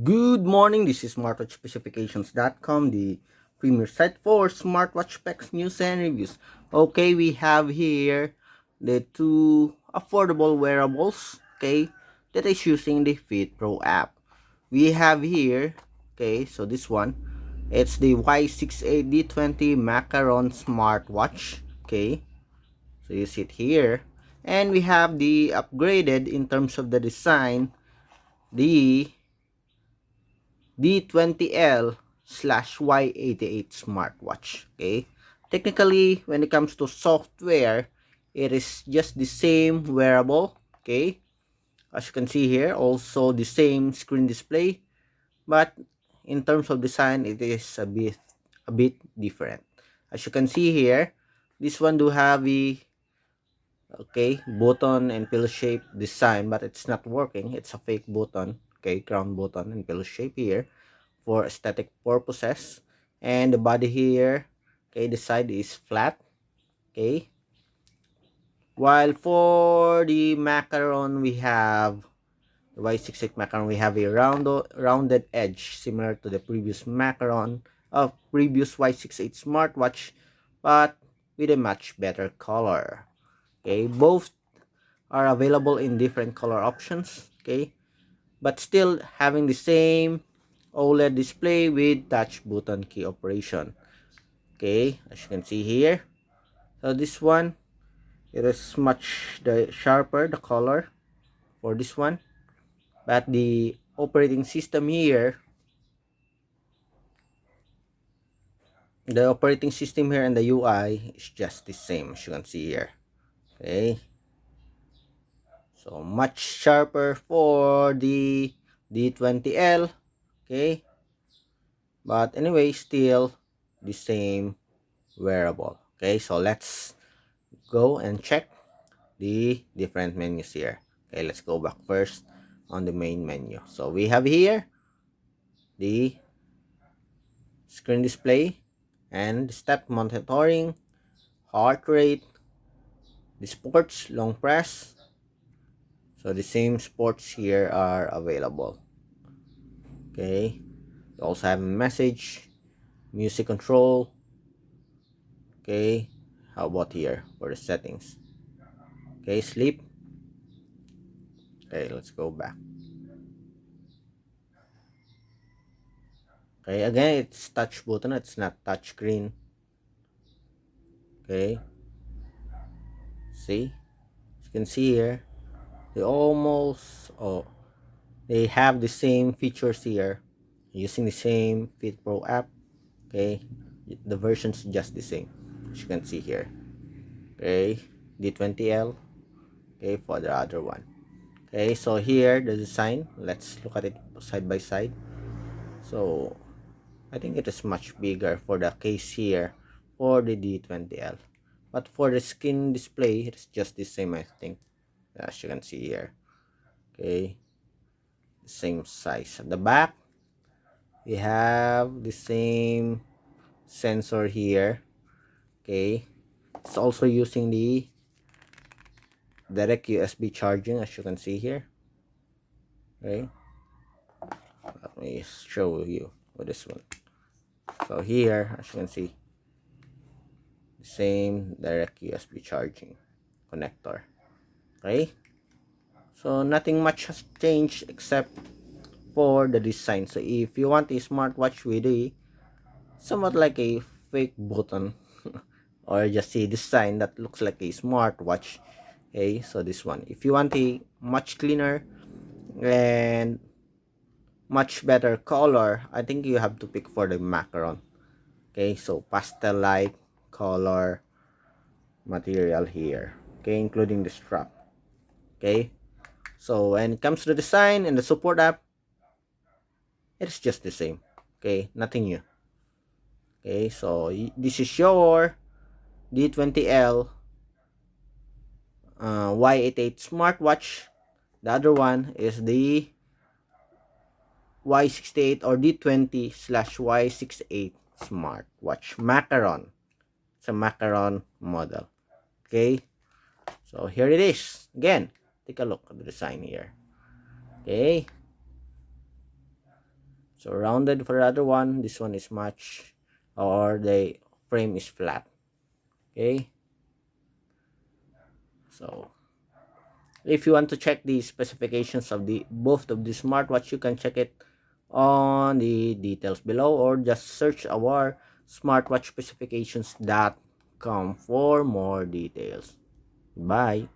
Good morning, this is smartwatchspecifications.com, the premier site for smartwatch specs, news, and reviews. Okay, we have here the two affordable wearables, okay, that is using the Fit Pro app. We have here, okay, so this one, it's the Y68 D20 Macaron Smartwatch, okay, so you see it here. And we have the upgraded in terms of the design, the D20L slash Y88 Smartwatch. Okay, technically, when it comes to software, it is just the same wearable. Okay, as you can see here, also the same screen display, but in terms of design, it is a bit different. As you can see here, this one do have a button and pill shape design, but it's not working. It's a fake button. Okay, crown button and pill shape here for aesthetic purposes. And the body here, okay, the side is flat. Okay, while for the macaron, we have the Y68 macaron, we have a rounded edge similar to the previous macaron of previous Y68 smartwatch, but with a much better color. Okay, both are available in different color options. Okay, but still having the same OLED display with touch button key operation. Okay, as you can see here, so this one, it is much sharper the color for this one, but the operating system here, and the UI is just the same, as you can see here. Okay, so much sharper for the D20L. Okay, but anyway, still the same wearable. Okay, so let's go and check the different menus here. Okay, let's go back first on the main menu. So we have here the screen display and step monitoring, heart rate, the sports long press. So the same sports here are available. Okay, you also have message, music control. Okay, how about here for the settings? Okay, sleep. Okay, let's go back. Okay, again, it's touch button, it's not touch screen. Okay, see, as you can see here, they have the same features here using the same Fit Pro app. Okay, the version's just the same, as you can see here. Okay, D20L. Okay, for the other one. Okay, so here the design, let's look at it side by side. So I think it is much bigger for the case here for the D20L, but for the screen display, it's just the same, I think, as you can see here. Okay, same size. At the back, we have the same sensor here. Okay, it's also using the direct USB charging, as you can see here. Okay, let me show you with this one. So here, as you can see, the same direct USB charging connector. Okay, so nothing much has changed except for the design. So if you want a smartwatch with a somewhat like a fake button or just a design that looks like a smartwatch, okay, so this one. If you want a much cleaner and much better color, I think you have to pick for the macaron. Okay, so pastel light color material here, okay, including the strap. Okay, so when it comes to the design and the support app, it's just the same. Okay, nothing new. Okay, so this is your D20L Y88 Smartwatch. The other one is the Y68 or D20 slash Y68 Smartwatch Macaron. It's a Macaron model. Okay, so here it is again. Take a look at the design here. Okay, so rounded for the other one. This one is much, or the frame is flat. Okay, so if you want to check the specifications of the both of the smartwatch, you can check it on the details below, or just search our smartwatch specifications.com for more details. Bye.